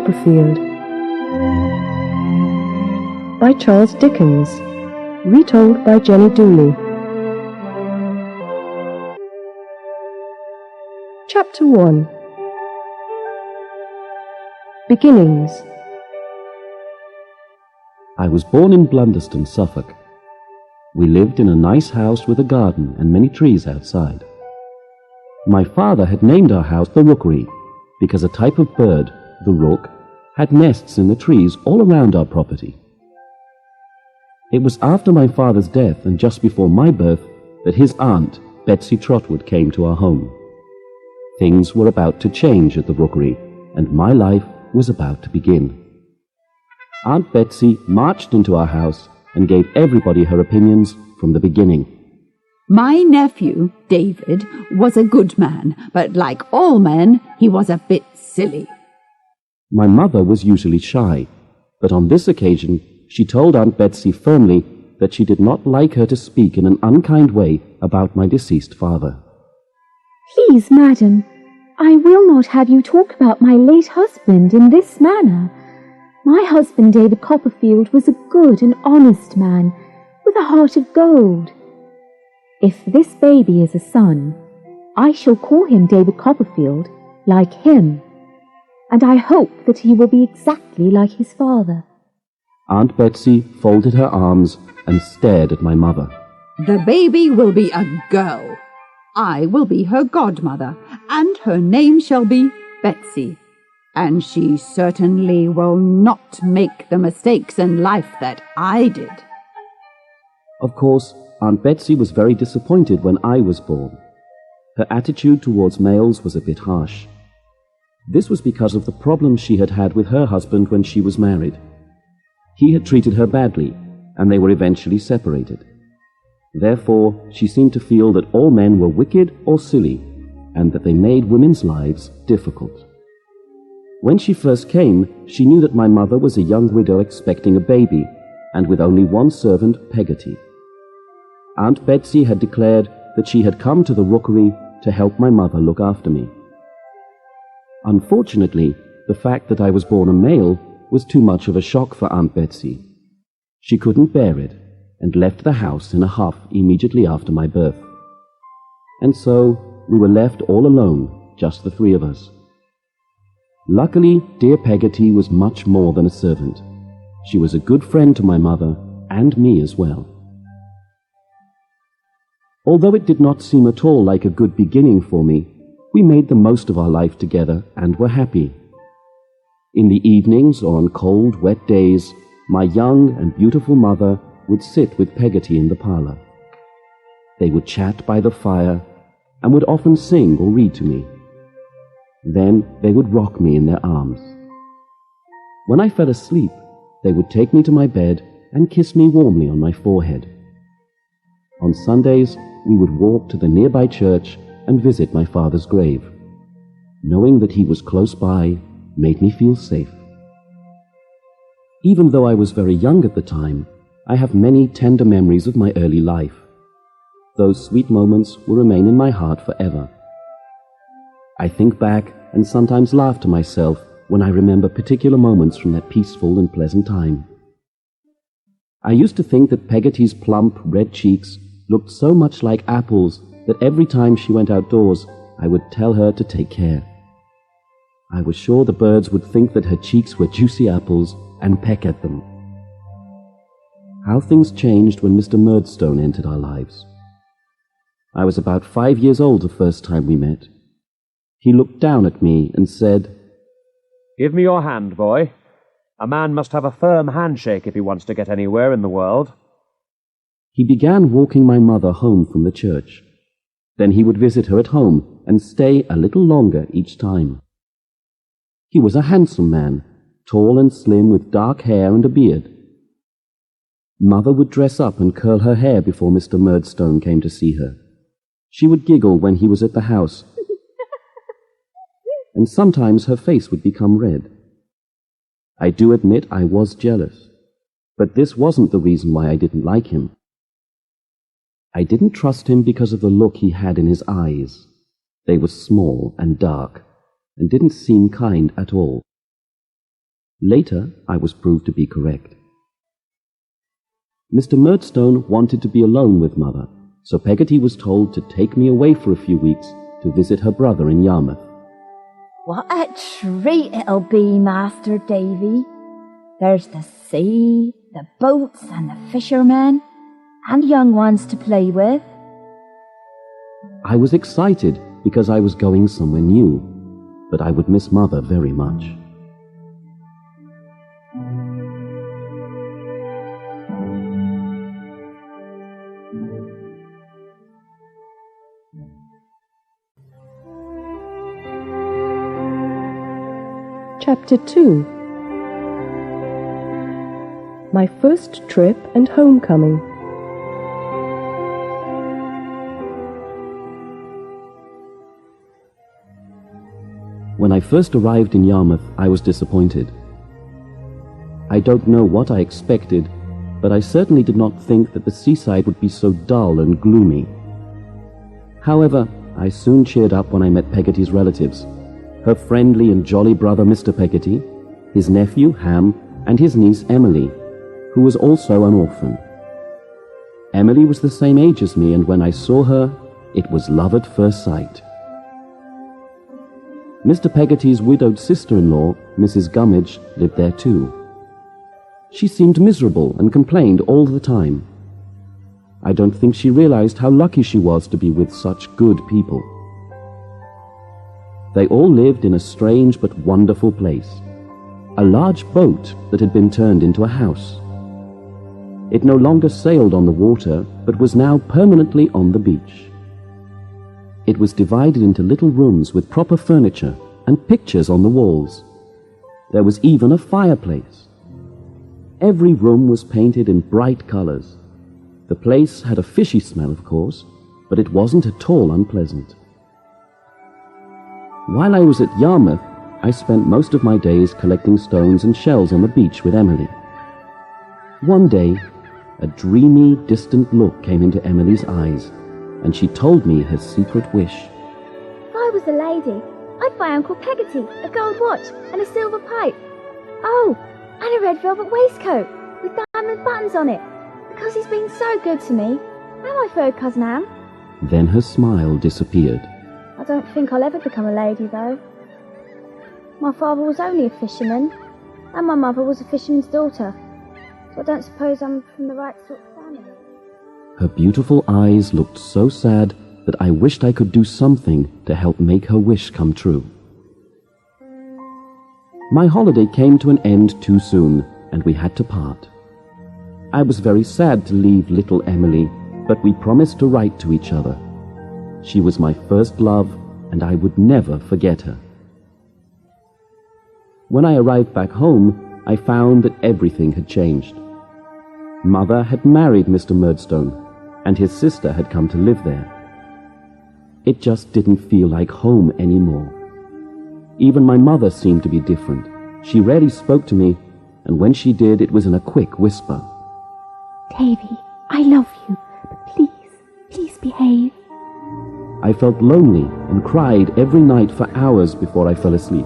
Copperfield by Charles Dickens, retold by Jenny Dooley. Chapter 1. Beginnings. I was born in Blunderston, Suffolk. We lived in a nice house with a garden and many trees outside. My father had named our house the Rookery because a type of bird, the rook, had nests in the trees all around our property. It was after my father's death and just before my birth that his aunt, Betsy Trotwood, came to our home. Things were about to change at the Rookery, and my life was about to begin. Aunt Betsy marched into our house and gave everybody her opinions from the beginning. My nephew, David, was a good man, but like all men, he was a bit silly. My mother was usually shy, but on this occasion she told Aunt Betsy firmly that she did not like her to speak in an unkind way about my deceased father. Please, madam, I will not have you talk about my late husband in this manner. My husband, David Copperfield, was a good and honest man, with a heart of gold. If this baby is a son, I shall call him David Copperfield, like him, and I hope that he will be exactly like his father. Aunt Betsy folded her arms and stared at my mother. The baby will be a girl. I will be her godmother, and her name shall be Betsy. And she certainly will not make the mistakes in life that I did. Of course, Aunt Betsy was very disappointed when I was born. Her attitude towards males was a bit harsh. This was because of the problems she had had with her husband when she was married. He had treated her badly, and they were eventually separated. Therefore, she seemed to feel that all men were wicked or silly, and that they made women's lives difficult. When she first came, she knew that my mother was a young widow expecting a baby, and with only one servant, Peggotty. Aunt Betsy had declared that she had come to the Rookery to help my mother look after me. Unfortunately, the fact that I was born a male was too much of a shock for Aunt Betsy. She couldn't bear it, and left the house in a huff immediately after my birth. And so we were left all alone, just the three of us. Luckily, dear Peggotty was much more than a servant. She was a good friend to my mother, and me as well. Although it did not seem at all like a good beginning for me, we made the most of our life together and were happy. In the evenings or on cold, wet days, my young and beautiful mother would sit with Peggotty in the parlour. They would chat by the fire and would often sing or read to me. Then they would rock me in their arms. When I fell asleep, they would take me to my bed and kiss me warmly on my forehead. On Sundays, we would walk to the nearby church and visit my father's grave. Knowing that he was close by made me feel safe. Even though I was very young at the time, I have many tender memories of my early life. Those sweet moments will remain in my heart forever. I think back and sometimes laugh to myself when I remember particular moments from that peaceful and pleasant time. I used to think that Peggotty's plump, red cheeks looked so much like apples that every time she went outdoors, I would tell her to take care. I was sure the birds would think that her cheeks were juicy apples and peck at them. How things changed when Mr. Murdstone entered our lives. I was about 5 years old the first time we met. He looked down at me and said, "Give me your hand, boy. A man must have a firm handshake if he wants to get anywhere in the world." He began walking my mother home from the church. Then he would visit her at home and stay a little longer each time. He was a handsome man, tall and slim with dark hair and a beard. Mother would dress up and curl her hair before Mr. Murdstone came to see her. She would giggle when he was at the house, and sometimes her face would become red. I do admit I was jealous, but this wasn't the reason why I didn't like him. I didn't trust him because of the look he had in his eyes. They were small and dark, and didn't seem kind at all. Later, I was proved to be correct. Mr. Murdstone wanted to be alone with Mother, so Peggotty was told to take me away for a few weeks to visit her brother in Yarmouth. What a treat it'll be, Master Davy. There's the sea, the boats and the fishermen, and young ones to play with. I was excited because I was going somewhere new, but I would miss Mother very much. Chapter 2. My first trip and homecoming. When I first arrived in Yarmouth, I was disappointed. I don't know what I expected, but I certainly did not think that the seaside would be so dull and gloomy. However, I soon cheered up when I met Peggotty's relatives, her friendly and jolly brother Mr. Peggotty, his nephew Ham, and his niece Emily, who was also an orphan. Emily was the same age as me, and when I saw her, it was love at first sight. Mr. Peggotty's widowed sister-in-law, Mrs. Gummidge, lived there too. She seemed miserable and complained all the time. I don't think she realized how lucky she was to be with such good people. They all lived in a strange but wonderful place, a large boat that had been turned into a house. It no longer sailed on the water, but was now permanently on the beach. It was divided into little rooms with proper furniture and pictures on the walls. There was even a fireplace. Every room was painted in bright colors. The place had a fishy smell, of course, but it wasn't at all unpleasant. While I was at Yarmouth, I spent most of my days collecting stones and shells on the beach with Emily. One day, a dreamy, distant look came into Emily's eyes, and she told me her secret wish. If I was a lady, I'd buy Uncle Peggotty a gold watch and a silver pipe. Oh, and a red velvet waistcoat with diamond buttons on it, because he's been so good to me. And my third cousin Anne. Then her smile disappeared. I don't think I'll ever become a lady, though. My father was only a fisherman, and my mother was a fisherman's daughter, so I don't suppose I'm from the right sort of family. Her beautiful eyes looked so sad that I wished I could do something to help make her wish come true. My holiday came to an end too soon, and we had to part. I was very sad to leave little Emily, but we promised to write to each other. She was my first love, and I would never forget her. When I arrived back home, I found that everything had changed. Mother had married Mr. Murdstone, and his sister had come to live there. It just didn't feel like home anymore. Even my mother seemed to be different. She rarely spoke to me, and when she did, it was in a quick whisper. Davy, I love you, but please behave. I felt lonely and cried every night for hours before I fell asleep.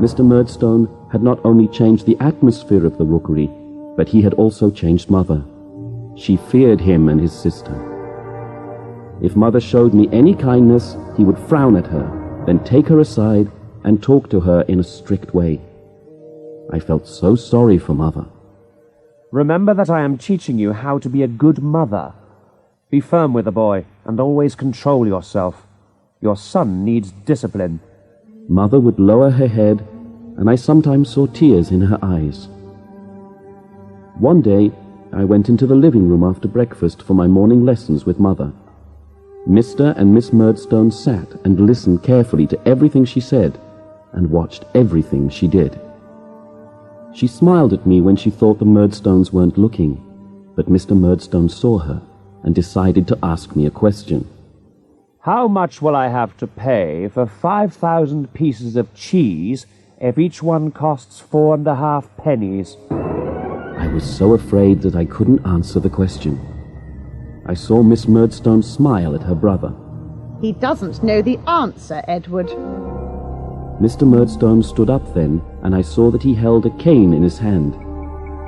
Mr. Murdstone had not only changed the atmosphere of the rookery, but he had also changed Mother. She feared him and his sister. If Mother showed me any kindness, he would frown at her, then take her aside and talk to her in a strict way. I felt so sorry for Mother. Remember that I am teaching you how to be a good mother. Be firm with the boy, and always control yourself. Your son needs discipline. Mother would lower her head, and I sometimes saw tears in her eyes. One day, I went into the living room after breakfast for my morning lessons with Mother. Mr. and Miss Murdstone sat and listened carefully to everything she said, and watched everything she did. She smiled at me when she thought the Murdstones weren't looking, but Mr. Murdstone saw her and decided to ask me a question. How much will I have to pay for 5,000 pieces of cheese if each one costs 4.5 pennies? I was so afraid that I couldn't answer the question. I saw Miss Murdstone smile at her brother. He doesn't know the answer, Edward. Mr. Murdstone stood up then, and I saw that he held a cane in his hand.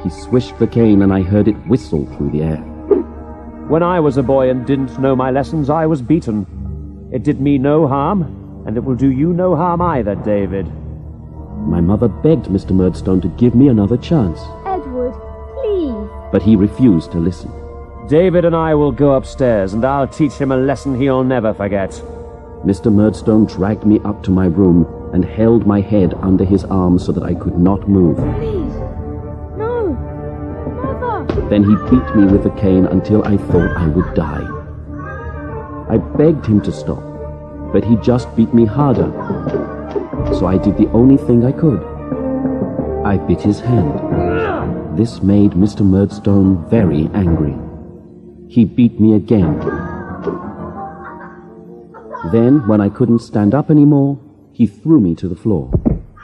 He swished the cane, and I heard it whistle through the air. When I was a boy and didn't know my lessons, I was beaten. It did me no harm, and it will do you no harm either, David. My mother begged Mr. Murdstone to give me another chance, Edward, please. but he refused to listen. David and I will go upstairs, and I'll teach him a lesson he'll never forget. Mr. Murdstone dragged me up to my room and held my head under his arm so that I could not move. Please. No. Mother. Then he beat me with the cane until I thought I would die. I begged him to stop, but he just beat me harder. So I did the only thing I could. I bit his hand. This made Mr. Murdstone very angry. He beat me again. Then, when I couldn't stand up anymore, he threw me to the floor,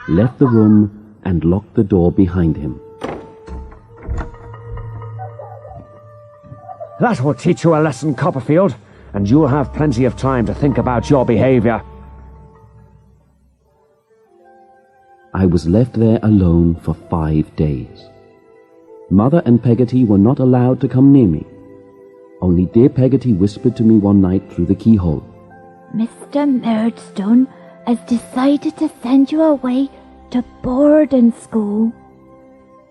left the room, and locked the door behind him. That will teach you a lesson, Copperfield, and you'll have plenty of time to think about your behavior. I was left there alone for 5 days. Mother and Peggotty were not allowed to come near me. Only dear Peggotty whispered to me one night through the keyhole. Mr. Murdstone has decided to send you away to boarding school.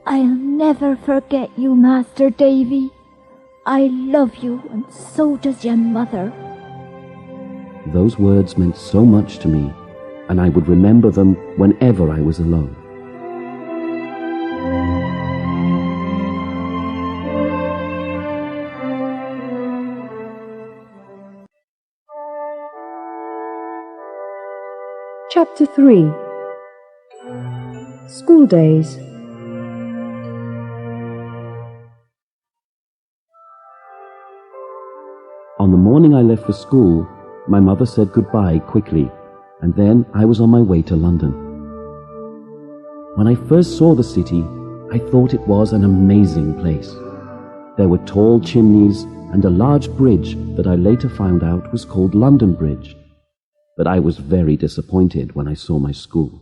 I'll never forget you, Master Davy. I love you, and so does your mother. Those words meant so much to me, and I would remember them whenever I was alone. Chapter 3. School Days. On the morning I left for school, my mother said goodbye quickly, and then I was on my way to London. When I first saw the city, I thought it was an amazing place. There were tall chimneys and a large bridge that I later found out was called London Bridge. But I was very disappointed when I saw my school.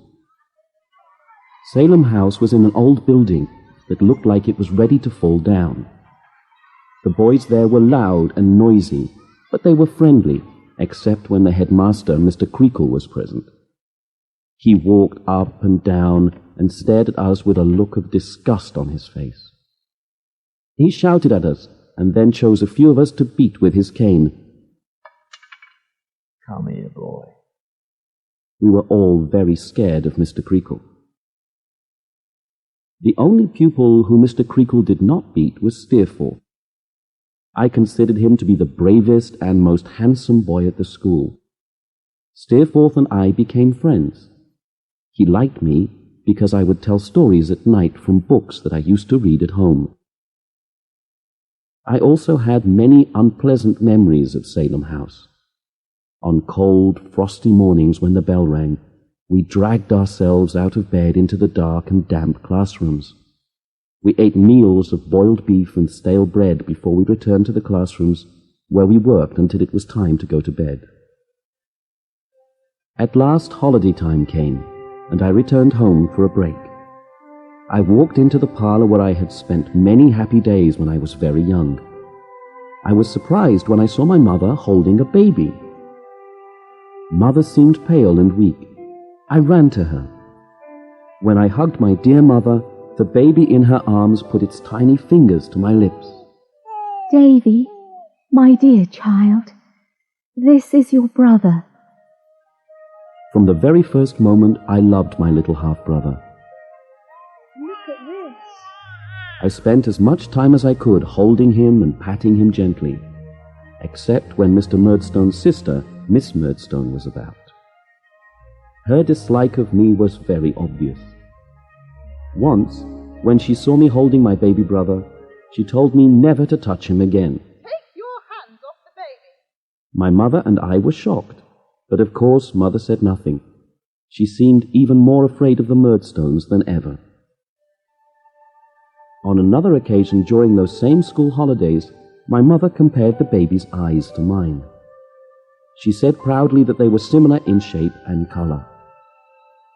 Salem House was in an old building that looked like it was ready to fall down. The boys there were loud and noisy, but they were friendly, except when the headmaster, Mr. Creakle, was present. He walked up and down and stared at us with a look of disgust on his face. He shouted at us and then chose a few of us to beat with his cane. Come here, boy. We were all very scared of Mr. Creakle. The only pupil who Mr. Creakle did not beat was Steerforth. I considered him to be the bravest and most handsome boy at the school. Steerforth and I became friends. He liked me because I would tell stories at night from books that I used to read at home. I also had many unpleasant memories of Salem House. On cold, frosty mornings when the bell rang, we dragged ourselves out of bed into the dark and damp classrooms. We ate meals of boiled beef and stale bread before we returned to the classrooms, where we worked until it was time to go to bed. At last holiday time came, and I returned home for a break. I walked into the parlor where I had spent many happy days when I was very young. I was surprised when I saw my mother holding a baby. Mother seemed pale and weak. I ran to her. When I hugged my dear mother, the baby in her arms put its tiny fingers to my lips. Davy, my dear child, this is your brother. From the very first moment, I loved my little half-brother. Look at this. I spent as much time as I could holding him and patting him gently, except when Mr. Murdstone's sister, Miss Murdstone, was about. Her dislike of me was very obvious. Once, when she saw me holding my baby brother, she told me never to touch him again. Take your hands off the baby. My mother and I were shocked, but of course Mother said nothing. She seemed even more afraid of the Murdstones than ever. On another occasion during those same school holidays, my mother compared the baby's eyes to mine. She said proudly that they were similar in shape and color.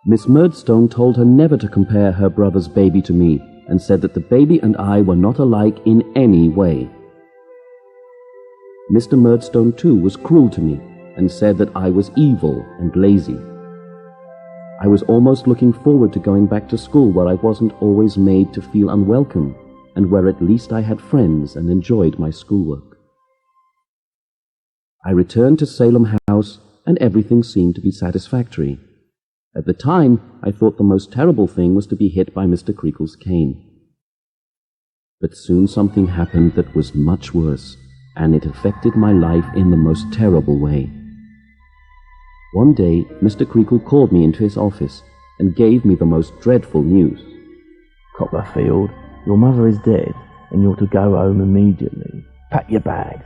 Miss Murdstone told her never to compare her brother's baby to me, and said that the baby and I were not alike in any way. Mr. Murdstone, too, was cruel to me, and said that I was evil and lazy. I was almost looking forward to going back to school, where I wasn't always made to feel unwelcome, and where at least I had friends and enjoyed my schoolwork. I returned to Salem House, and everything seemed to be satisfactory. At the time, I thought the most terrible thing was to be hit by Mr. Creakle's cane. But soon something happened that was much worse, and it affected my life in the most terrible way. One day, Mr. Creakle called me into his office and gave me the most dreadful news. Copperfield, your mother is dead, and you're to go home immediately. Pack your bags.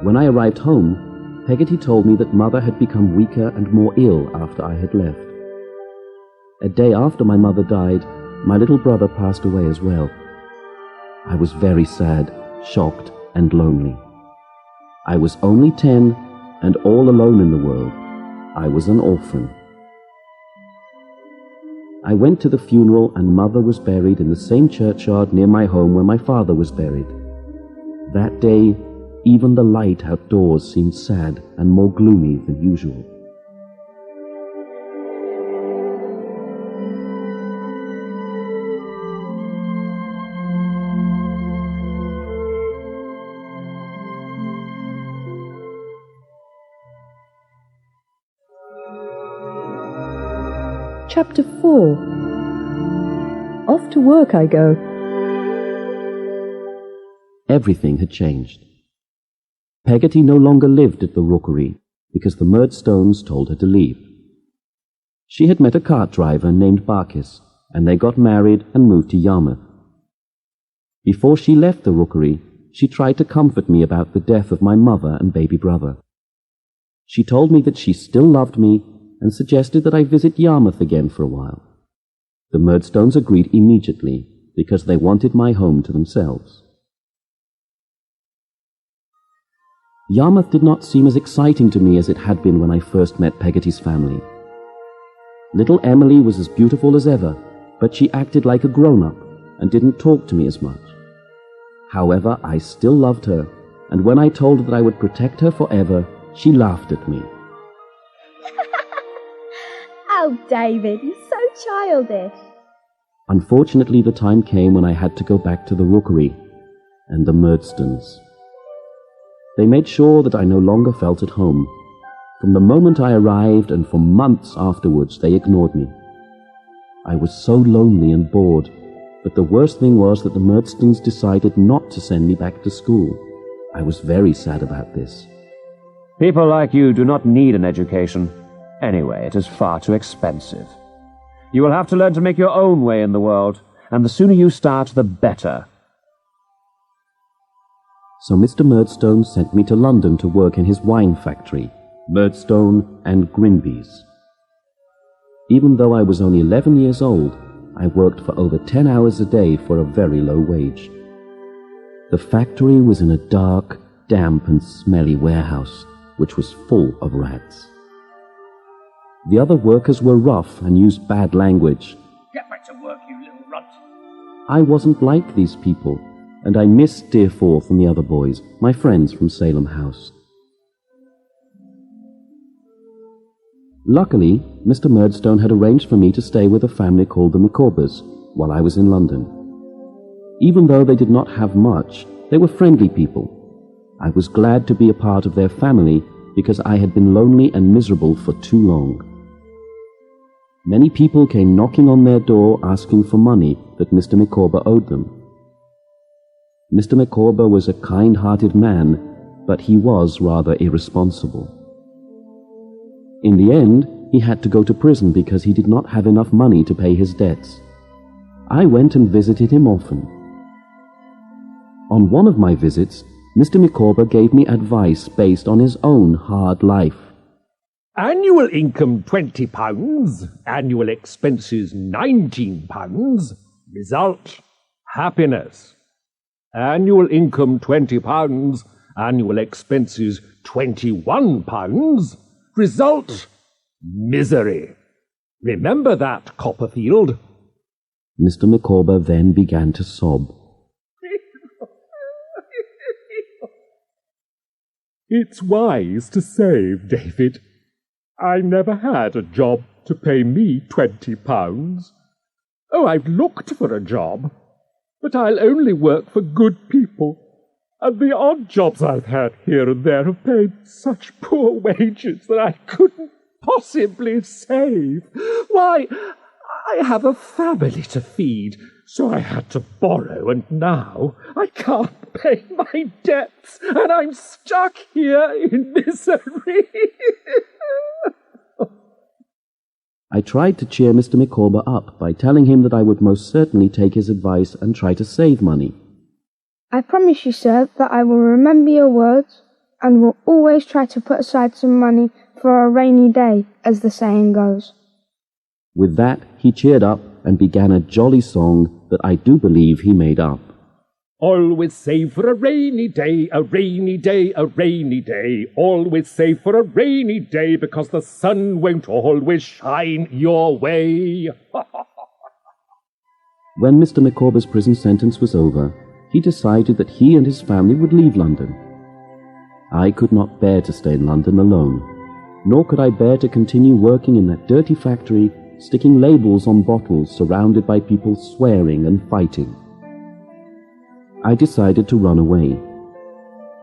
When I arrived home, Peggotty told me that Mother had become weaker and more ill after I had left. A day after my mother died, my little brother passed away as well. I was very sad, shocked, and lonely. I was only 10 and all alone in the world. I was an orphan. I went to the funeral, and Mother was buried in the same churchyard near my home where my father was buried. That day, even the light outdoors seemed sad and more gloomy than usual. Chapter 4. Off to work I go. Everything had changed. Peggotty no longer lived at the rookery because the Murdstones told her to leave. She had met a cart driver named Barkis, and they got married and moved to Yarmouth. Before she left the rookery, she tried to comfort me about the death of my mother and baby brother. She told me that she still loved me and suggested that I visit Yarmouth again for a while. The Murdstones agreed immediately because they wanted my home to themselves. Yarmouth did not seem as exciting to me as it had been when I first met Peggotty's family. Little Emily was as beautiful as ever, but she acted like a grown-up and didn't talk to me as much. However, I still loved her, and when I told her that I would protect her forever, she laughed at me. Oh, David, you're so childish. Unfortunately, the time came when I had to go back to the rookery and the Murdstones. They made sure that I no longer felt at home. From the moment I arrived and for months afterwards, they ignored me. I was so lonely and bored, but the worst thing was that the Murdstones decided not to send me back to school. I was very sad about this. People like you do not need an education. Anyway, it is far too expensive. You will have to learn to make your own way in the world, and the sooner you start, the better. So Mr. Murdstone sent me to London to work in his wine factory, Murdstone and Grinby's. Even though I was only 11 years old, I worked for over 10 hours a day for a very low wage. The factory was in a dark, damp and smelly warehouse, which was full of rats. The other workers were rough and used bad language. Get back to work, you little runt. I wasn't like these people, and I missed Steerforth and the other boys, my friends from Salem House. Luckily, Mr. Murdstone had arranged for me to stay with a family called the Micawbers while I was in London. Even though they did not have much, they were friendly people. I was glad to be a part of their family because I had been lonely and miserable for too long. Many people came knocking on their door asking for money that Mr. Micawber owed them. Mr. Micawber was a kind-hearted man, but he was rather irresponsible. In the end, he had to go to prison because he did not have enough money to pay his debts. I went and visited him often. On one of my visits, Mr. Micawber gave me advice based on his own hard life. Annual income £20, annual expenses £19, result happiness. Annual income £20, Annual expenses £21. Result, misery. Remember that, Copperfield. Mr. Micawber then began to sob. It's wise to save, David. I never had a job to pay me £20. Oh, I've looked for a job, but I'll only work for good people, and the odd jobs I've had here and there have paid such poor wages that I couldn't possibly save. Why, I have a family to feed, so I had to borrow, and now I can't pay my debts, and I'm stuck here in misery. I tried to cheer Mr. Micawber up by telling him that I would most certainly take his advice and try to save money. I promise you, sir, that I will remember your words and will always try to put aside some money for a rainy day, as the saying goes. With that, he cheered up and began a jolly song that I do believe he made up. Always save for a rainy day, a rainy day, a rainy day. Always save for a rainy day, because the sun won't always shine your way. When Mr. Micawber's prison sentence was over, he decided that he and his family would leave London. I could not bear to stay in London alone, nor could I bear to continue working in that dirty factory, sticking labels on bottles surrounded by people swearing and fighting. I decided to run away.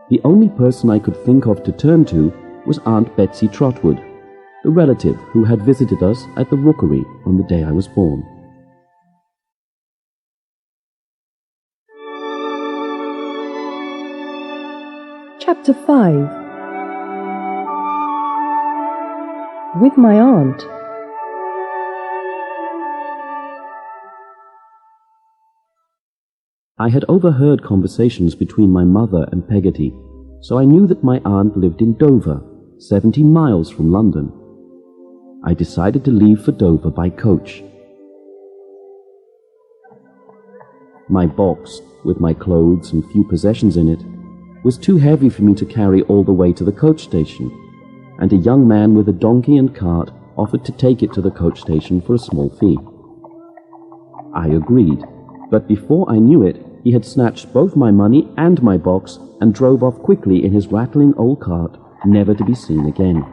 The only person I could think of to turn to was Aunt Betsy Trotwood, the relative who had visited us at the rookery on the day I was born. Chapter 5. With my aunt. I had overheard conversations between my mother and Peggotty, so I knew that my aunt lived in Dover, 70 miles from London. I decided to leave for Dover by coach. My box, with my clothes and few possessions in it, was too heavy for me to carry all the way to the coach station, and a young man with a donkey and cart offered to take it to the coach station for a small fee. I agreed, but before I knew it, he had snatched both my money and my box and drove off quickly in his rattling old cart, never to be seen again.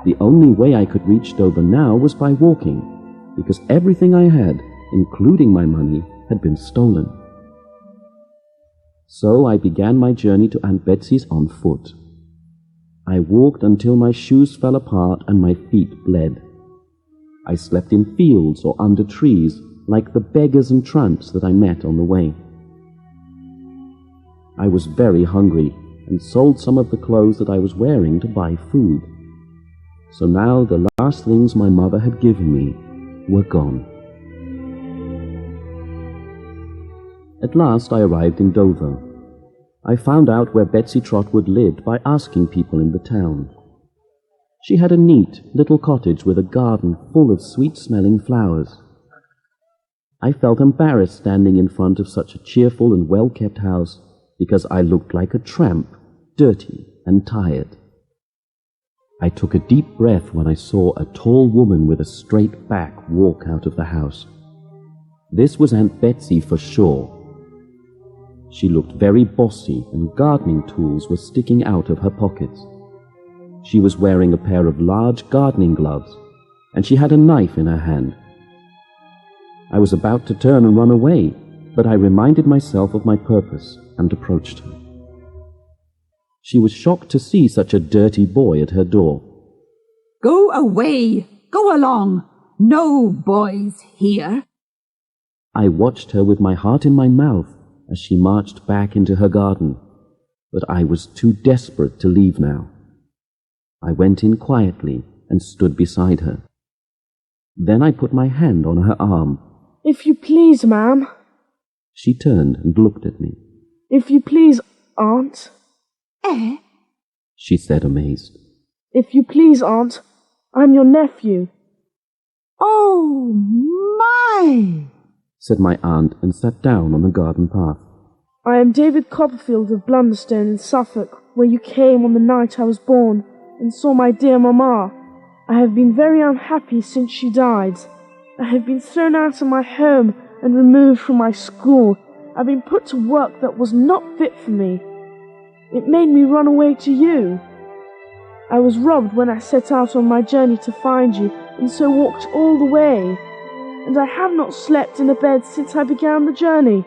The only way I could reach Dover now was by walking, because everything I had, including my money, had been stolen. So I began my journey to Aunt Betsy's on foot. I walked until my shoes fell apart and my feet bled. I slept in fields or under trees, like the beggars and tramps that I met on the way. I was very hungry and sold some of the clothes that I was wearing to buy food. So now the last things my mother had given me were gone. At last I arrived in Dover. I found out where Betsy Trotwood lived by asking people in the town. She had a neat little cottage with a garden full of sweet-smelling flowers. I felt embarrassed standing in front of such a cheerful and well-kept house because I looked like a tramp, dirty and tired. I took a deep breath when I saw a tall woman with a straight back walk out of the house. This was Aunt Betsy for sure. She looked very bossy and gardening tools were sticking out of her pockets. She was wearing a pair of large gardening gloves and she had a knife in her hand. I was about to turn and run away, but I reminded myself of my purpose and approached her. She was shocked to see such a dirty boy at her door. Go away! Go along! No boys here! I watched her with my heart in my mouth as she marched back into her garden, but I was too desperate to leave now. I went in quietly and stood beside her. Then I put my hand on her arm. If you please, ma'am. She turned and looked at me. If you please, aunt. Eh? She said, amazed. If you please, aunt, I'm your nephew. Oh, my! Said my aunt and sat down on the garden path. I am David Copperfield of Blunderstone in Suffolk, where you came on the night I was born and saw my dear mamma. I have been very unhappy since she died. I have been thrown out of my home and removed from my school. I've been put to work that was not fit for me. It made me run away to you. I was robbed when I set out on my journey to find you, and so walked all the way. And I have not slept in a bed since I began the journey.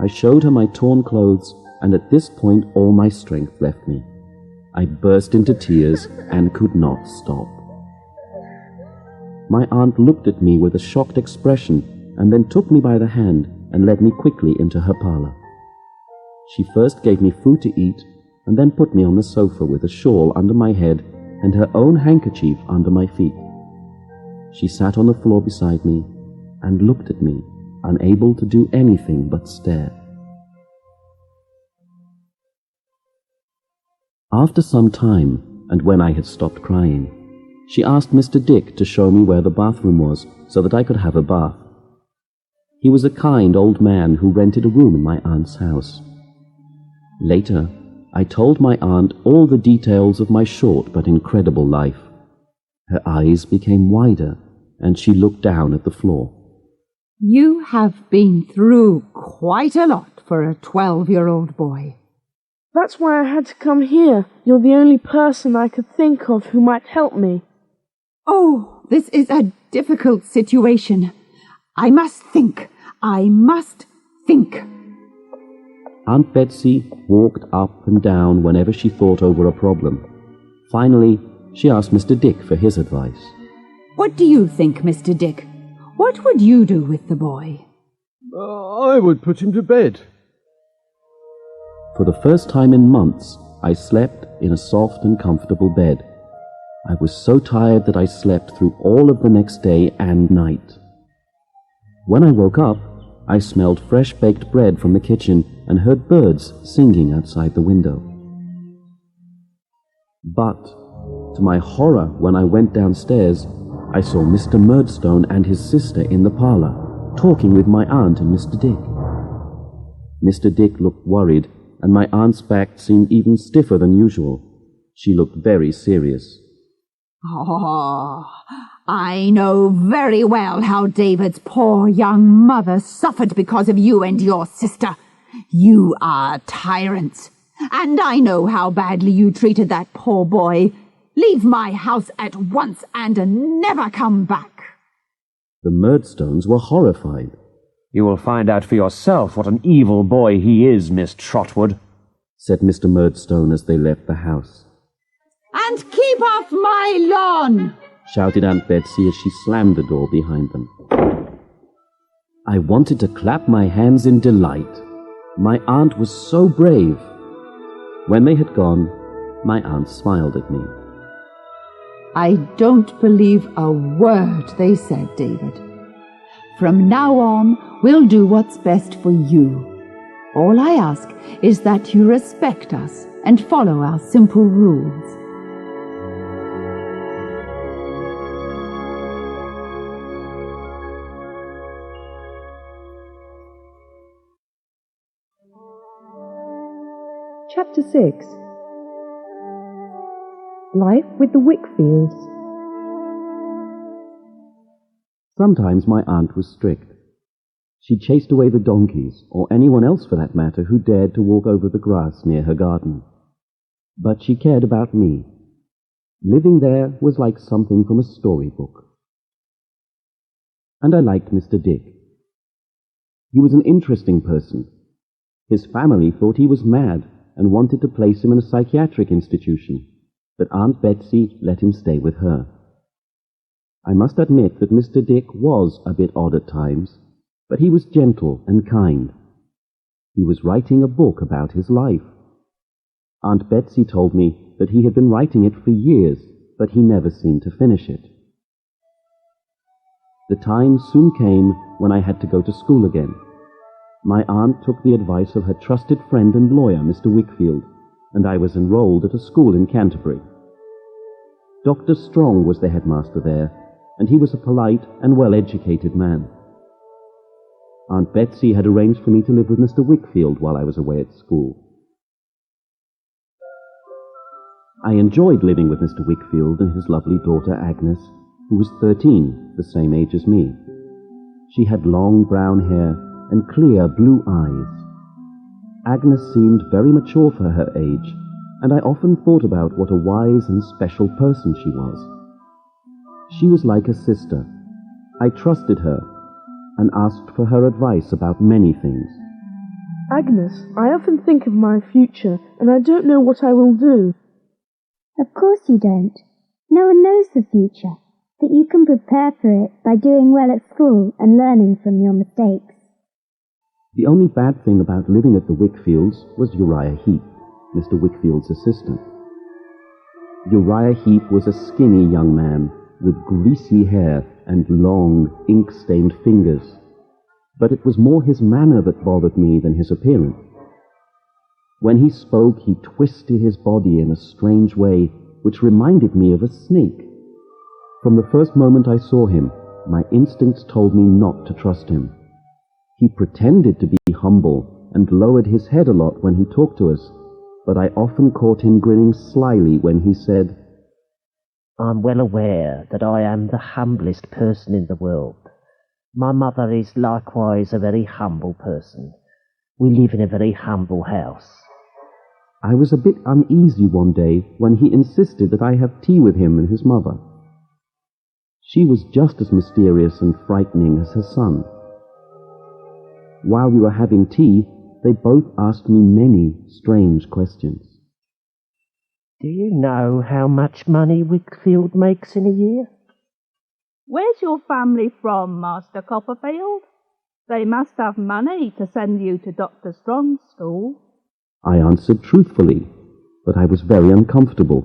I showed her my torn clothes, and at this point all my strength left me. I burst into tears and could not stop. My aunt looked at me with a shocked expression and then took me by the hand and led me quickly into her parlour. She first gave me food to eat and then put me on the sofa with a shawl under my head and her own handkerchief under my feet. She sat on the floor beside me and looked at me, unable to do anything but stare. After some time, and when I had stopped crying, she asked Mr. Dick to show me where the bathroom was so that I could have a bath. He was a kind old man who rented a room in my aunt's house. Later, I told my aunt all the details of my short but incredible life. Her eyes became wider, and she looked down at the floor. You have been through quite a lot for a 12-year-old boy. That's why I had to come here. You're the only person I could think of who might help me. Oh, this is a difficult situation. I must think. Aunt Betsy walked up and down whenever she thought over a problem. Finally, she asked Mr. Dick for his advice. What do you think, Mr. Dick? What would you do with the boy? I would put him to bed. For the first time in months, I slept in a soft and comfortable bed. I was so tired that I slept through all of the next day and night. When I woke up, I smelled fresh baked bread from the kitchen and heard birds singing outside the window. But, to my horror, when I went downstairs, I saw Mr. Murdstone and his sister in the parlour, talking with my aunt and Mr. Dick. Mr. Dick looked worried, and my aunt's back seemed even stiffer than usual. She looked very serious. Oh, I know very well how David's poor young mother suffered because of you and your sister. You are tyrants, and I know how badly you treated that poor boy. Leave my house at once and never come back. The Murdstones were horrified. You will find out for yourself what an evil boy he is, Miss Trotwood, said Mr. Murdstone as they left the house. And keep off my lawn, shouted Aunt Betsy as she slammed the door behind them. I wanted to clap my hands in delight. My aunt was so brave. When they had gone, my aunt smiled at me. I don't believe a word they said, David. From now on, we'll do what's best for you. All I ask is that you respect us and follow our simple rules. Chapter 6. Life with the Wickfields. Sometimes my aunt was strict. She chased away the donkeys, or anyone else for that matter, who dared to walk over the grass near her garden. But she cared about me. Living there was like something from a storybook. And I liked Mr. Dick. He was an interesting person. His family thought he was mad and wanted to place him in a psychiatric institution, but Aunt Betsy let him stay with her. I must admit that Mr. Dick was a bit odd at times, but he was gentle and kind. He was writing a book about his life. Aunt Betsy told me that he had been writing it for years, but he never seemed to finish it. The time soon came when I had to go to school again. My aunt took the advice of her trusted friend and lawyer, Mr. Wickfield, and I was enrolled at a school in Canterbury. Dr. Strong was the headmaster there, and he was a polite and well-educated man. Aunt Betsy had arranged for me to live with Mr. Wickfield while I was away at school. I enjoyed living with Mr. Wickfield and his lovely daughter Agnes, who was 13, the same age as me. She had long brown hair and clear blue eyes. Agnes seemed very mature for her age, and I often thought about what a wise and special person she was. She was like a sister. I trusted her and asked for her advice about many things. Agnes, I often think of my future, and I don't know what I will do. Of course you don't. No one knows the future, but you can prepare for it by doing well at school and learning from your mistakes. The only bad thing about living at the Wickfields was Uriah Heep, Mr. Wickfield's assistant. Uriah Heep was a skinny young man with greasy hair and long, ink-stained fingers, but it was more his manner that bothered me than his appearance. When he spoke, he twisted his body in a strange way which reminded me of a snake. From the first moment I saw him, my instincts told me not to trust him. He pretended to be humble and lowered his head a lot when he talked to us, but I often caught him grinning slyly when he said, "I'm well aware that I am the humblest person in the world. My mother is likewise a very humble person. We live in a very humble house." I was a bit uneasy one day when he insisted that I have tea with him and his mother. She was just as mysterious and frightening as her son. While we were having tea, they both asked me many strange questions. "Do you know how much money Wickfield makes in a year?" "Where's your family from, Master Copperfield? They must have money to send you to Dr. Strong's school." I answered truthfully, but I was very uncomfortable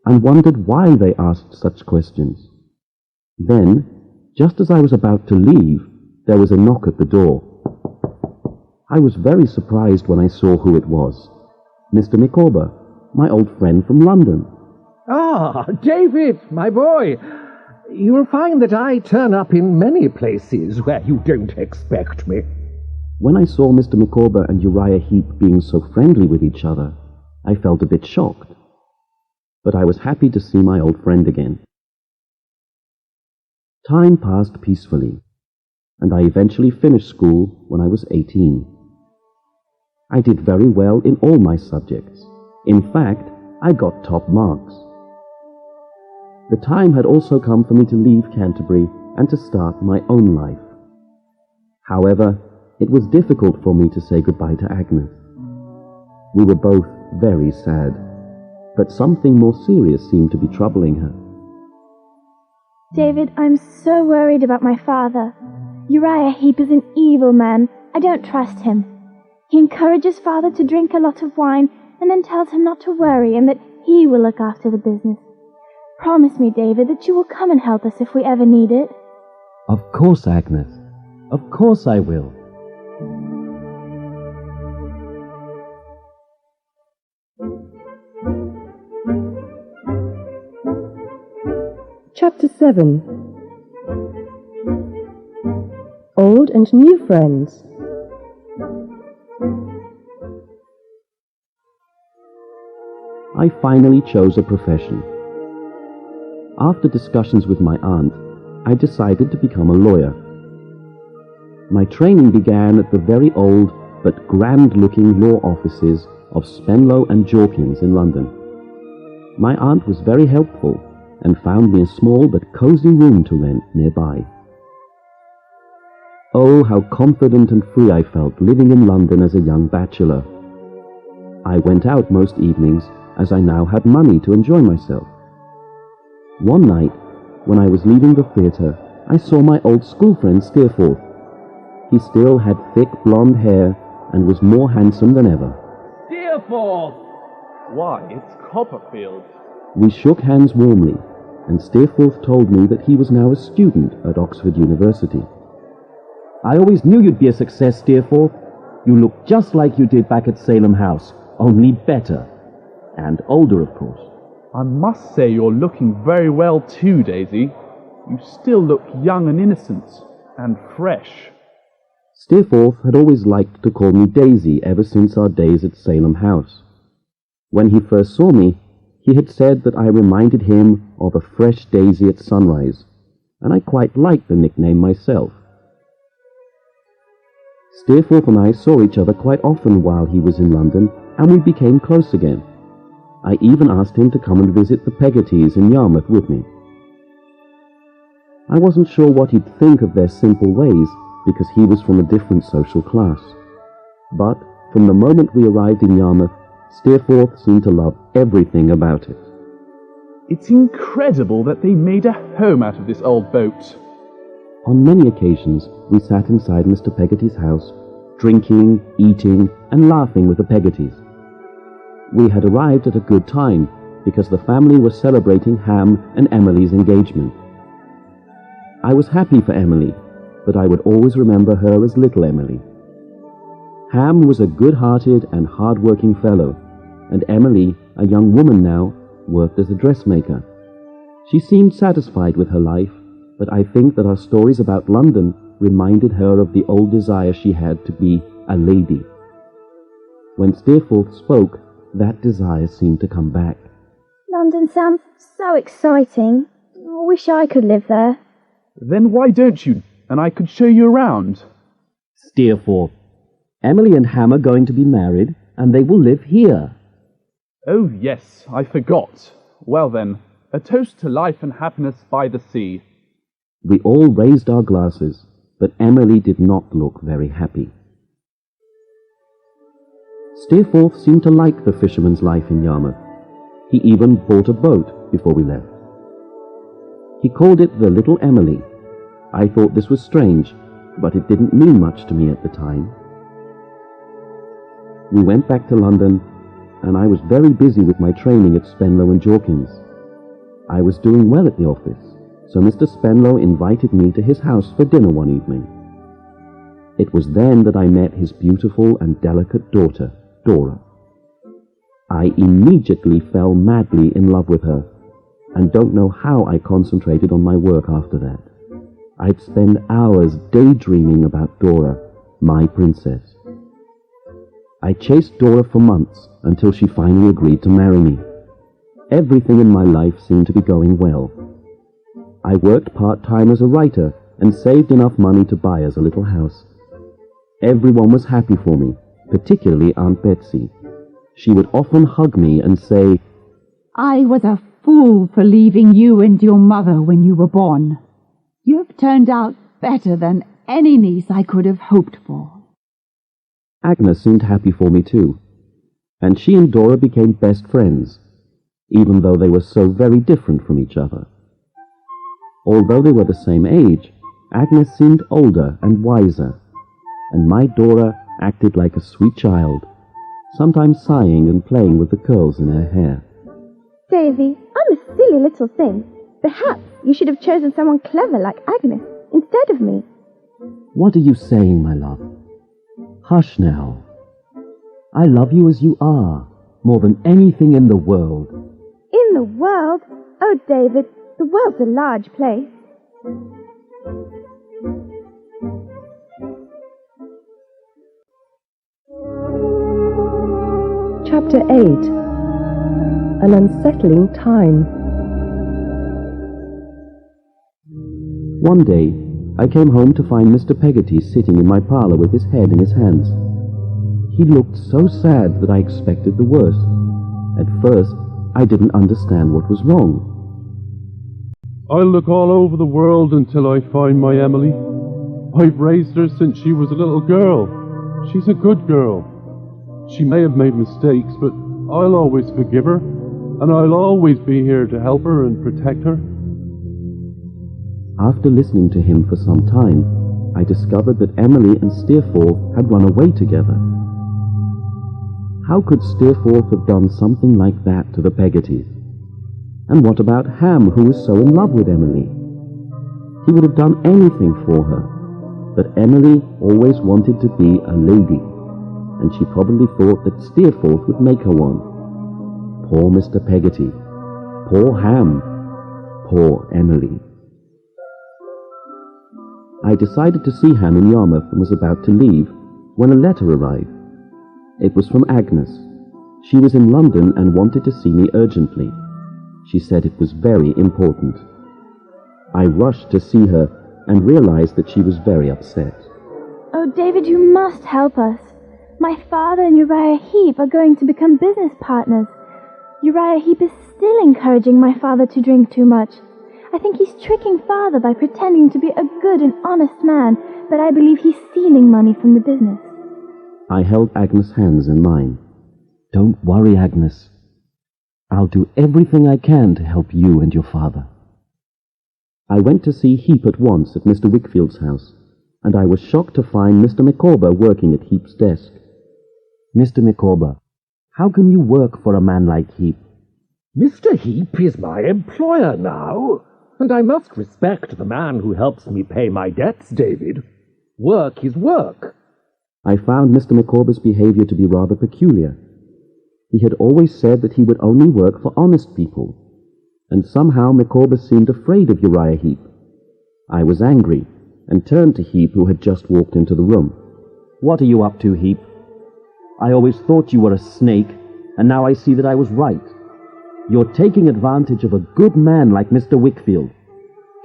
and wondered why they asked such questions. Then, just as I was about to leave, there was a knock at the door. I was very surprised when I saw who it was. Mr. Micawber, my old friend from London. "Ah, David, my boy, you'll find that I turn up in many places where you don't expect me." When I saw Mr. Micawber and Uriah Heep being so friendly with each other, I felt a bit shocked. But I was happy to see my old friend again. Time passed peacefully, and I eventually finished school when I was 18. I did very well in all my subjects. In fact, I got top marks. The time had also come for me to leave Canterbury and to start my own life. However, it was difficult for me to say goodbye to Agnes. We were both very sad, but something more serious seemed to be troubling her. David, I'm so worried about my father. Uriah Heep is an evil man. I don't trust him. He encourages father to drink a lot of wine and then tells him not to worry and that he will look after the business. Promise me, David, that you will come and help us if we ever need it. Of course, Agnes. Of course I will. Chapter 7. Old and New Friends. I finally chose a profession. After discussions with my aunt, I decided to become a lawyer. My training began at the very old but grand-looking law offices of Spenlow and Jorkins in London. My aunt was very helpful and found me a small but cosy room to rent nearby. Oh, how confident and free I felt living in London as a young bachelor. I went out most evenings as I now had money to enjoy myself. One night, when I was leaving the theatre, I saw my old school friend Steerforth. He still had thick blonde hair and was more handsome than ever. "Steerforth!" "Why, it's Copperfield." We shook hands warmly, and Steerforth told me that he was now a student at Oxford University. "I always knew you'd be a success, Steerforth. You look just like you did back at Salem House, only better. And older, of course." "I must say you're looking very well too, Daisy. You still look young and innocent and fresh." Steerforth had always liked to call me Daisy ever since our days at Salem House. When he first saw me, he had said that I reminded him of a fresh daisy at sunrise, and I quite liked the nickname myself. Steerforth and I saw each other quite often while he was in London, and we became close again. I even asked him to come and visit the Peggottys in Yarmouth with me. I wasn't sure what he'd think of their simple ways, because he was from a different social class. But from the moment we arrived in Yarmouth, Steerforth seemed to love everything about it. It's incredible that they made a home out of this old boat. On many occasions, we sat inside Mr. Peggotty's house, drinking, eating, and laughing with the Peggottys. We had arrived at a good time, because the family was celebrating Ham and Emily's engagement. I was happy for Emily, but I would always remember her as little Emily. Ham was a good-hearted and hard-working fellow, and Emily, a young woman now, worked as a dressmaker. She seemed satisfied with her life, but I think that our stories about London reminded her of the old desire she had to be a lady. When Steerforth spoke, that desire seemed to come back. London sounds so exciting. I wish I could live there. Then why don't you? And I could show you around. Steerforth, Emily and Ham are going to be married, and they will live here. Oh yes, I forgot. Well then, a toast to life and happiness by the sea. We all raised our glasses, but Emily did not look very happy. Steerforth seemed to like the fisherman's life in Yarmouth. He even bought a boat before we left. He called it the Little Emily. I thought this was strange, but it didn't mean much to me at the time. We went back to London, and I was very busy with my training at Spenlow and Jorkins. I was doing well at the office, so Mr. Spenlow invited me to his house for dinner one evening. It was then that I met his beautiful and delicate daughter, Dora. I immediately fell madly in love with her, and don't know how I concentrated on my work after that. I'd spend hours daydreaming about Dora, my princess. I chased Dora for months until she finally agreed to marry me. Everything in my life seemed to be going well. I worked part-time as a writer and saved enough money to buy us a little house. Everyone was happy for me, particularly Aunt Betsy. She would often hug me and say, I was a fool for leaving you and your mother when you were born. You've turned out better than any niece I could have hoped for. Agnes seemed happy for me too, and she and Dora became best friends, even though they were so very different from each other. Although they were the same age, Agnes seemed older and wiser, and my Dora acted like a sweet child, sometimes sighing and playing with the curls in her hair. Davy, I'm a silly little thing. Perhaps you should have chosen someone clever like Agnes instead of me. What are you saying, my love? Hush now. I love you as you are, more than anything in the world. In the world? Oh, David, the world's a large place. Chapter 8. An Unsettling Time. One day, I came home to find Mr. Peggotty sitting in my parlour with his head in his hands. He looked so sad that I expected the worst. At first, I didn't understand what was wrong. I'll look all over the world until I find my Emily. I've raised her since she was a little girl. She's a good girl. She may have made mistakes, but I'll always forgive her, and I'll always be here to help her and protect her. After listening to him for some time, I discovered that Emily and Steerforth had run away together. How could Steerforth have done something like that to the Peggottys? And what about Ham, who was so in love with Emily? He would have done anything for her, but Emily always wanted to be a lady, and she probably thought that Steerforth would make her one. Poor Mr. Peggotty. Poor Ham. Poor Emily. I decided to see Ham in Yarmouth and was about to leave when a letter arrived. It was from Agnes. She was in London and wanted to see me urgently. She said it was very important. I rushed to see her and realized that she was very upset. Oh, David, you must help us. My father and Uriah Heep are going to become business partners. Uriah Heep is still encouraging my father to drink too much. I think he's tricking father by pretending to be a good and honest man, but I believe he's stealing money from the business. I held Agnes' hands in mine. Don't worry, Agnes. I'll do everything I can to help you and your father. I went to see Heep at once at Mr. Wickfield's house, and I was shocked to find Mr. Micawber working at Heep's desk. Mr. Micawber, how can you work for a man like Heep? Mr. Heep is my employer now, and I must respect the man who helps me pay my debts, David. Work is work. I found Mr. Micawber's behavior to be rather peculiar. He had always said that he would only work for honest people, and somehow Micawber seemed afraid of Uriah Heep. I was angry, and turned to Heep, who had just walked into the room. What are you up to, Heep? I always thought you were a snake, and now I see that I was right. You're taking advantage of a good man like Mr. Wickfield.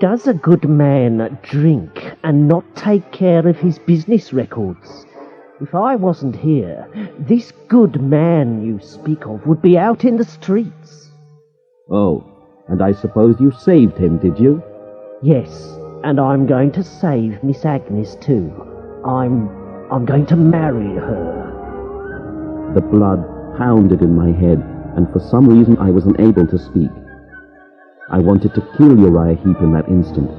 Does a good man drink and not take care of his business records? If I wasn't here, this good man you speak of would be out in the streets. Oh, and I suppose you saved him, did you? Yes, and I'm going to save Miss Agnes too. I'm going to marry her. The blood pounded in my head, and for some reason I was unable to speak. I wanted to kill Uriah Heep in that instant,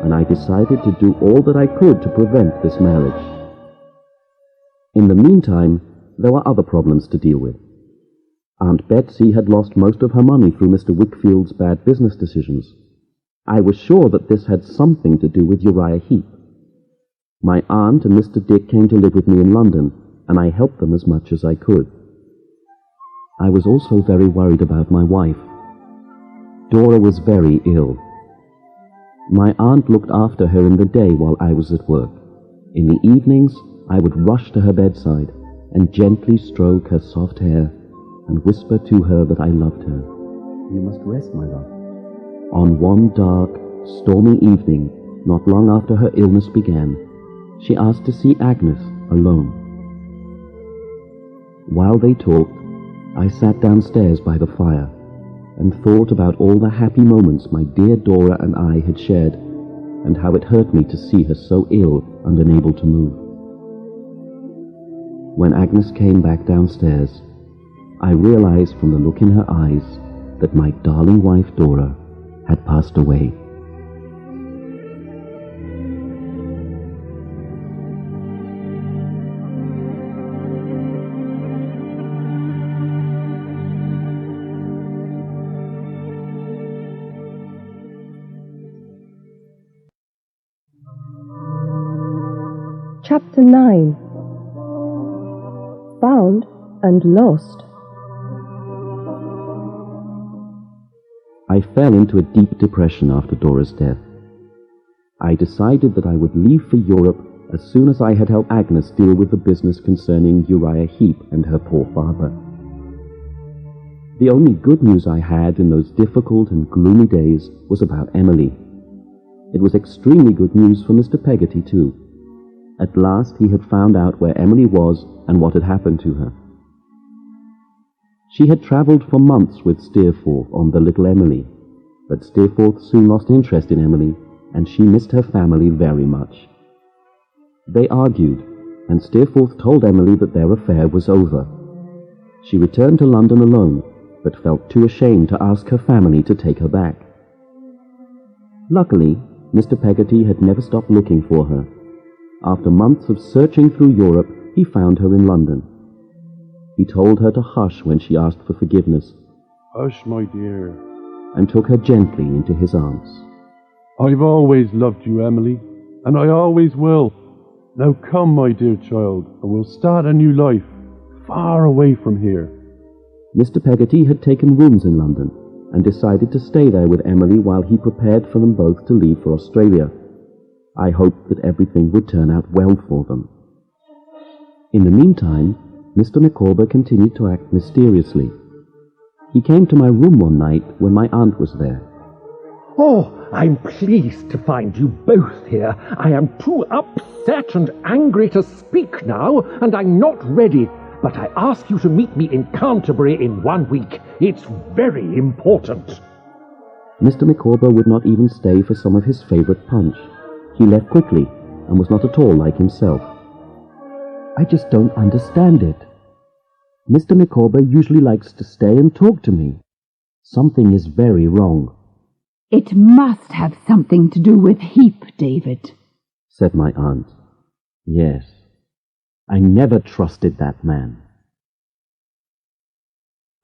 and I decided to do all that I could to prevent this marriage. In the meantime, there were other problems to deal with. Aunt Betsy had lost most of her money through Mr. Wickfield's bad business decisions. I was sure that this had something to do with Uriah Heep. My aunt and Mr. Dick came to live with me in London, and I helped them as much as I could. I was also very worried about my wife. Dora was very ill. My aunt looked after her in the day while I was at work. In the evenings, I would rush to her bedside and gently stroke her soft hair and whisper to her that I loved her. You must rest, my love. On one dark, stormy evening, not long after her illness began, she asked to see Agnes alone. While they talked, I sat downstairs by the fire and thought about all the happy moments my dear Dora and I had shared, and how it hurt me to see her so ill and unable to move. When Agnes came back downstairs, I realized from the look in her eyes that my darling wife Dora had passed away. Chapter 9. Found and Lost. I fell into a deep depression after Dora's death. I decided that I would leave for Europe as soon as I had helped Agnes deal with the business concerning Uriah Heep and her poor father. The only good news I had in those difficult and gloomy days was about Emily. It was extremely good news for Mr. Peggotty, too. At last he had found out where Emily was and what had happened to her. She had travelled for months with Steerforth on the little Emily, but Steerforth soon lost interest in Emily, and she missed her family very much. They argued, and Steerforth told Emily that their affair was over. She returned to London alone, but felt too ashamed to ask her family to take her back. Luckily, Mr. Peggotty had never stopped looking for her. After months of searching through Europe, he found her in London. He told her to hush when she asked for forgiveness. Hush, my dear. And took her gently into his arms. I've always loved you, Emily, and I always will. Now come, my dear child, and we'll start a new life, far away from here. Mr. Peggotty had taken rooms in London, and decided to stay there with Emily while he prepared for them both to leave for Australia. I hoped that everything would turn out well for them. In the meantime, Mr. Micawber continued to act mysteriously. He came to my room one night when my aunt was there. Oh, I'm pleased to find you both here. I am too upset and angry to speak now, and I'm not ready. But I ask you to meet me in Canterbury in 1 week. It's very important. Mr. Micawber would not even stay for some of his favourite punch. He left quickly and was not at all like himself. I just don't understand it. Mr. Micawber usually likes to stay and talk to me. Something is very wrong. It must have something to do with Heap, David, said my aunt. Yes, I never trusted that man.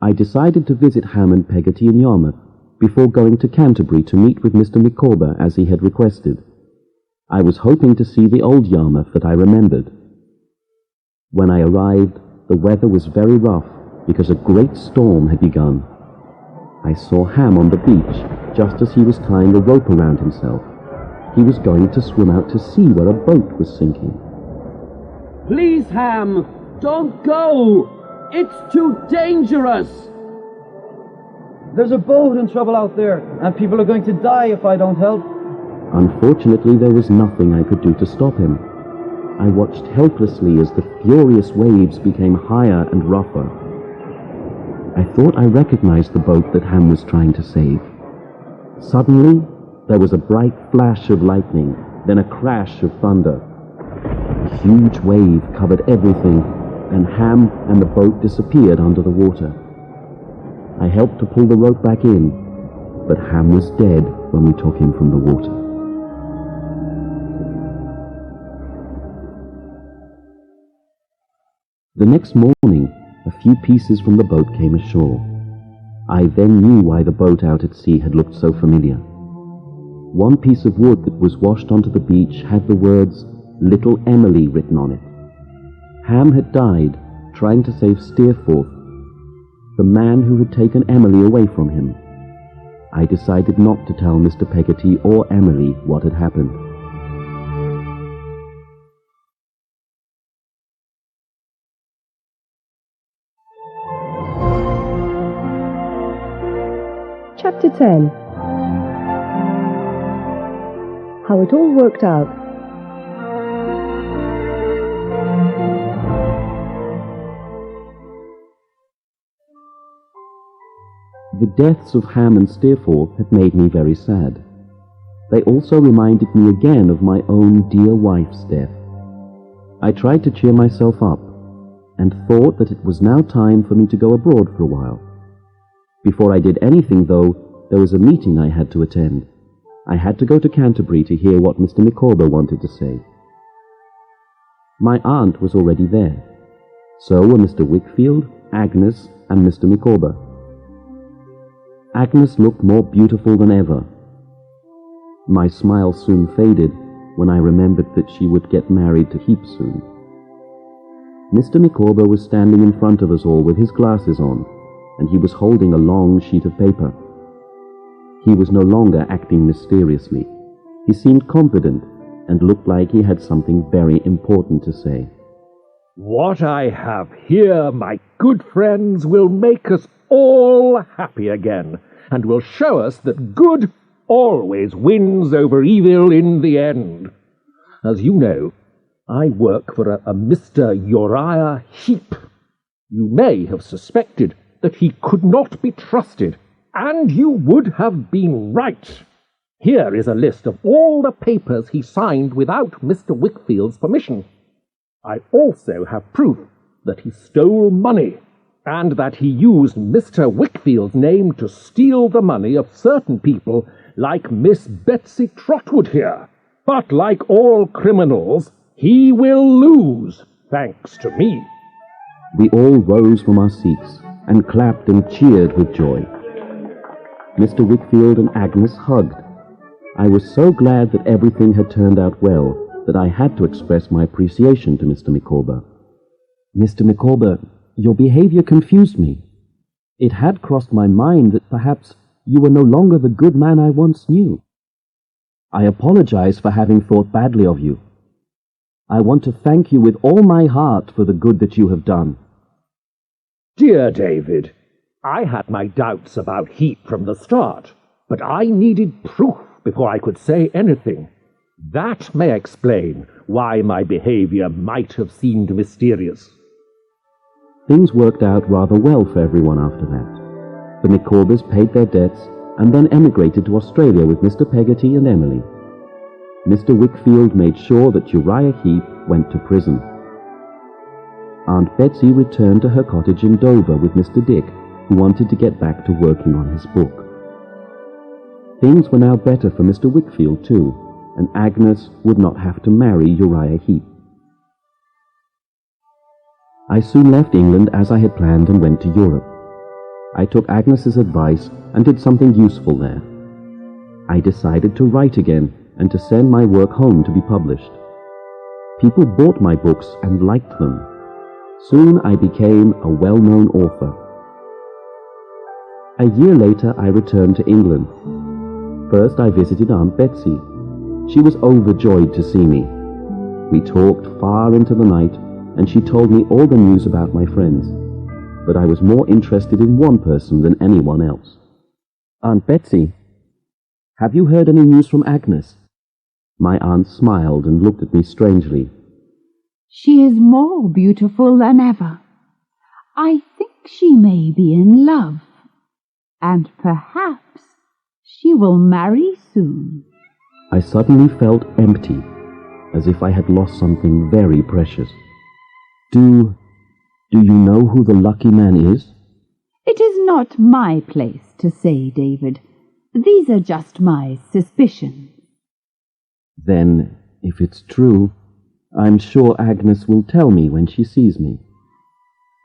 I decided to visit Ham and Peggotty in Yarmouth before going to Canterbury to meet with Mr. Micawber as he had requested. I was hoping to see the old Yarmouth that I remembered. When I arrived, the weather was very rough because a great storm had begun. I saw Ham on the beach just as he was tying a rope around himself. He was going to swim out to sea where a boat was sinking. Please, Ham, don't go! It's too dangerous! There's a boat in trouble out there, and people are going to die if I don't help. Unfortunately, there was nothing I could do to stop him. I watched helplessly as the furious waves became higher and rougher. I thought I recognized the boat that Ham was trying to save. Suddenly, there was a bright flash of lightning, then a crash of thunder. A huge wave covered everything, and Ham and the boat disappeared under the water. I helped to pull the rope back in, but Ham was dead when we took him from the water. The next morning, a few pieces from the boat came ashore. I then knew why the boat out at sea had looked so familiar. One piece of wood that was washed onto the beach had the words, "Little Emily," written on it. Ham had died trying to save Steerforth, the man who had taken Emily away from him. I decided not to tell Mr. Peggotty or Emily what had happened. Chapter 10. How it all worked out. The deaths of Ham and Steerforth had made me very sad. They also reminded me again of my own dear wife's death. I tried to cheer myself up, and thought that it was now time for me to go abroad for a while. Before I did anything, though, there was a meeting I had to attend. I had to go to Canterbury to hear what Mr. Micawber wanted to say. My aunt was already there. So were Mr. Wickfield, Agnes, and Mr. Micawber. Agnes looked more beautiful than ever. My smile soon faded when I remembered that she would get married to Heap soon. Mr. Micawber was standing in front of us all with his glasses on, and he was holding a long sheet of paper. He was no longer acting mysteriously. He seemed confident and looked like he had something very important to say. What I have here, my good friends, will make us all happy again, and will show us that good always wins over evil in the end. As you know, I work for a Mr. Uriah Heap. You may have suspected that he could not be trusted, and you would have been right. Here is a list of all the papers he signed without Mr. Wickfield's permission. I also have proof that he stole money, and that he used Mr. Wickfield's name to steal the money of certain people like Miss Betsy Trotwood here. But like all criminals, he will lose, thanks to me. We all rose from our seats and clapped and cheered with joy. Mr. Wickfield and Agnes hugged. I was so glad that everything had turned out well that I had to express my appreciation to Mr. Micawber. Mr. Micawber, your behavior confused me. It had crossed my mind that perhaps you were no longer the good man I once knew. I apologize for having thought badly of you. I want to thank you with all my heart for the good that you have done. Dear David, I had my doubts about Heap from the start, but I needed proof before I could say anything. That may explain why my behavior might have seemed mysterious. Things worked out rather well for everyone after that. The Micawbers paid their debts and then emigrated to Australia with Mr. Peggotty and Emily. Mr. Wickfield made sure that Uriah Heep went to prison. Aunt Betsy returned to her cottage in Dover with Mr. Dick, who wanted to get back to working on his book. Things were now better for Mr. Wickfield too, and Agnes would not have to marry Uriah Heep. I soon left England as I had planned and went to Europe. I took Agnes's advice and did something useful there. I decided to write again and to send my work home to be published. People bought my books and liked them. Soon I became a well-known author. A year later I returned to England. First I visited Aunt Betsy. She was overjoyed to see me. We talked far into the night, and she told me all the news about my friends. But I was more interested in one person than anyone else. Aunt Betsy, have you heard any news from Agnes? My aunt smiled and looked at me strangely. She is more beautiful than ever. I think she may be in love, and perhaps she will marry soon. I suddenly felt empty, as if I had lost something very precious. Do you know who the lucky man is? It is not my place to say, David. These are just my suspicions. Then, if it's true, I'm sure Agnes will tell me when she sees me.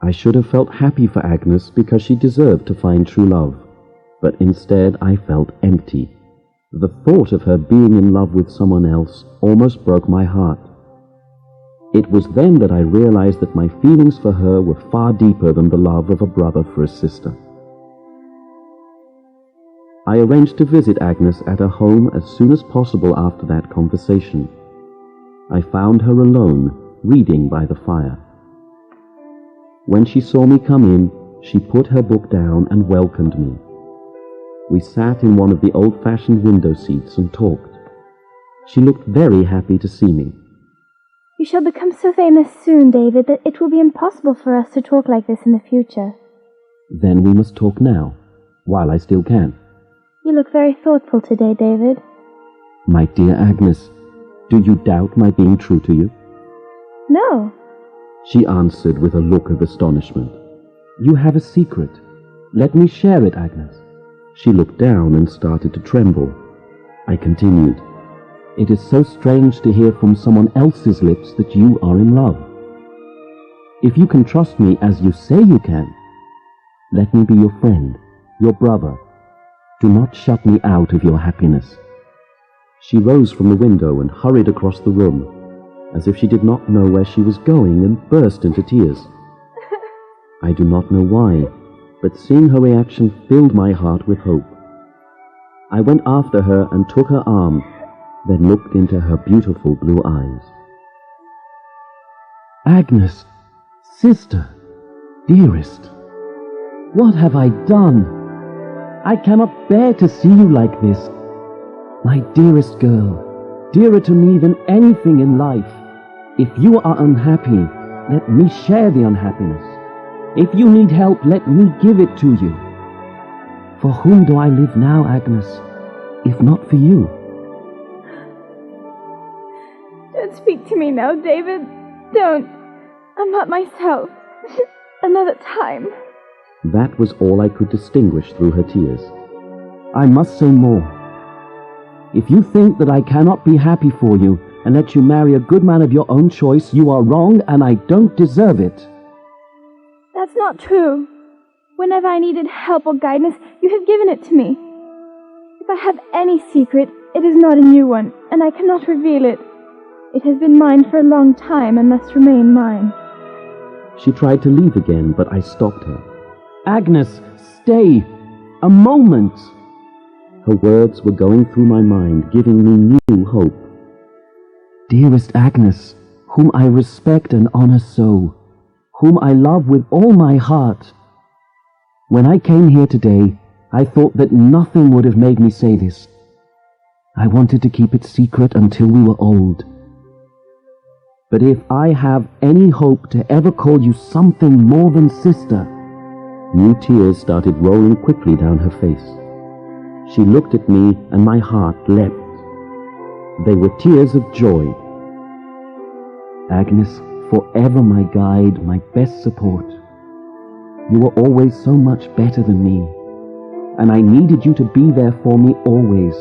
I should have felt happy for Agnes because she deserved to find true love, but instead I felt empty. The thought of her being in love with someone else almost broke my heart. It was then that I realized that my feelings for her were far deeper than the love of a brother for a sister. I arranged to visit Agnes at her home as soon as possible after that conversation. I found her alone, reading by the fire. When she saw me come in, she put her book down and welcomed me. We sat in one of the old-fashioned window seats and talked. She looked very happy to see me. You shall become so famous soon, David, that it will be impossible for us to talk like this in the future. Then we must talk now, while I still can. You look very thoughtful today, David. My dear Agnes, do you doubt my being true to you? No. She answered with a look of astonishment. You have a secret. Let me share it, Agnes. She looked down and started to tremble. I continued. It is so strange to hear from someone else's lips that you are in love. If you can trust me as you say you can, let me be your friend, your brother. Do not shut me out of your happiness. She rose from the window and hurried across the room, as if she did not know where she was going, and burst into tears. I do not know why, but seeing her reaction filled my heart with hope. I went after her and took her arm, then looked into her beautiful blue eyes. Agnes, sister, dearest, what have I done? I cannot bear to see you like this. My dearest girl, dearer to me than anything in life. If you are unhappy, let me share the unhappiness. If you need help, let me give it to you. For whom do I live now, Agnes, if not for you? Don't speak to me now, David. Don't. I'm not myself. Another time. That was all I could distinguish through her tears. I must say more. If you think that I cannot be happy for you and let you marry a good man of your own choice, you are wrong, and I don't deserve it. That's not true. Whenever I needed help or guidance, you have given it to me. If I have any secret, it is not a new one, and I cannot reveal it. It has been mine for a long time and must remain mine. She tried to leave again, but I stopped her. Agnes, stay! A moment! Her words were going through my mind, giving me new hope. Dearest Agnes, whom I respect and honor so, whom I love with all my heart. When I came here today, I thought that nothing would have made me say this. I wanted to keep it secret until we were old. But if I have any hope to ever call you something more than sister... New tears started rolling quickly down her face. She looked at me and my heart leapt. They were tears of joy. Agnes, forever my guide, my best support. You were always so much better than me, and I needed you to be there for me always,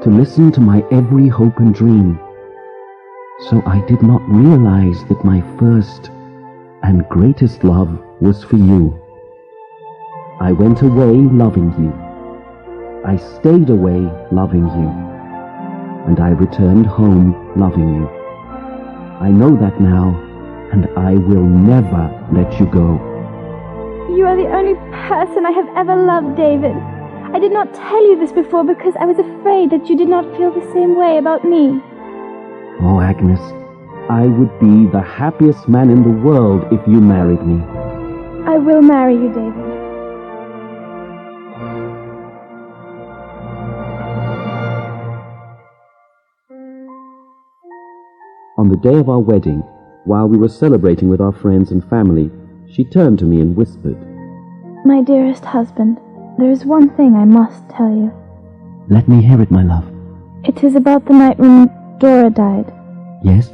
to listen to my every hope and dream. So I did not realize that my first and greatest love was for you. I went away loving you. I stayed away loving you. And I returned home loving you. I know that now, and I will never let you go. You are the only person I have ever loved, David. I did not tell you this before because I was afraid that you did not feel the same way about me. Oh, Agnes, I would be the happiest man in the world if you married me. I will marry you, David. On the day of our wedding, while we were celebrating with our friends and family, she turned to me and whispered, My dearest husband, there is one thing I must tell you. Let me hear it, my love. It is about the night when Dora died. Yes?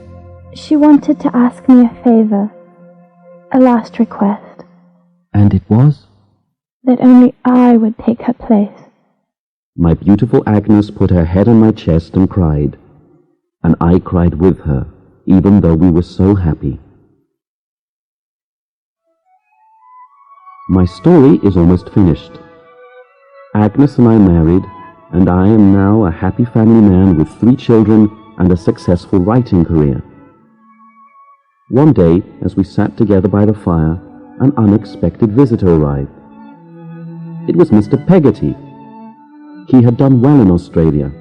She wanted to ask me a favor, a last request. And it was? That only I would take her place. My beautiful Agnes put her head on my chest and cried, and I cried with her, even though we were so happy. My story is almost finished. Agnes and I married, and I am now a happy family man with 3 children and a successful writing career. One day, as we sat together by the fire, an unexpected visitor arrived. It was Mr. Peggotty. He had done well in Australia,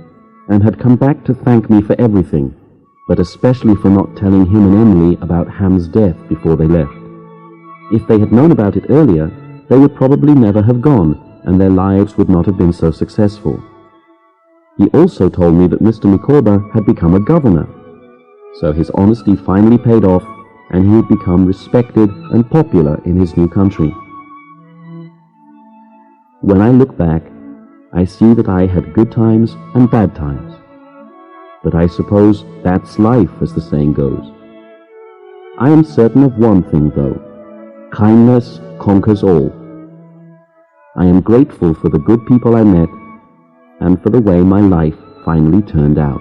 and had come back to thank me for everything, but especially for not telling him and Emily about Ham's death before they left. If they had known about it earlier, they would probably never have gone, and their lives would not have been so successful. He also told me that Mr. Micawber had become a governor, so his honesty finally paid off, and he had become respected and popular in his new country. When I look back, I see that I had good times and bad times. But I suppose that's life, as the saying goes. I am certain of one thing, though. Kindness conquers all. I am grateful for the good people I met and for the way my life finally turned out.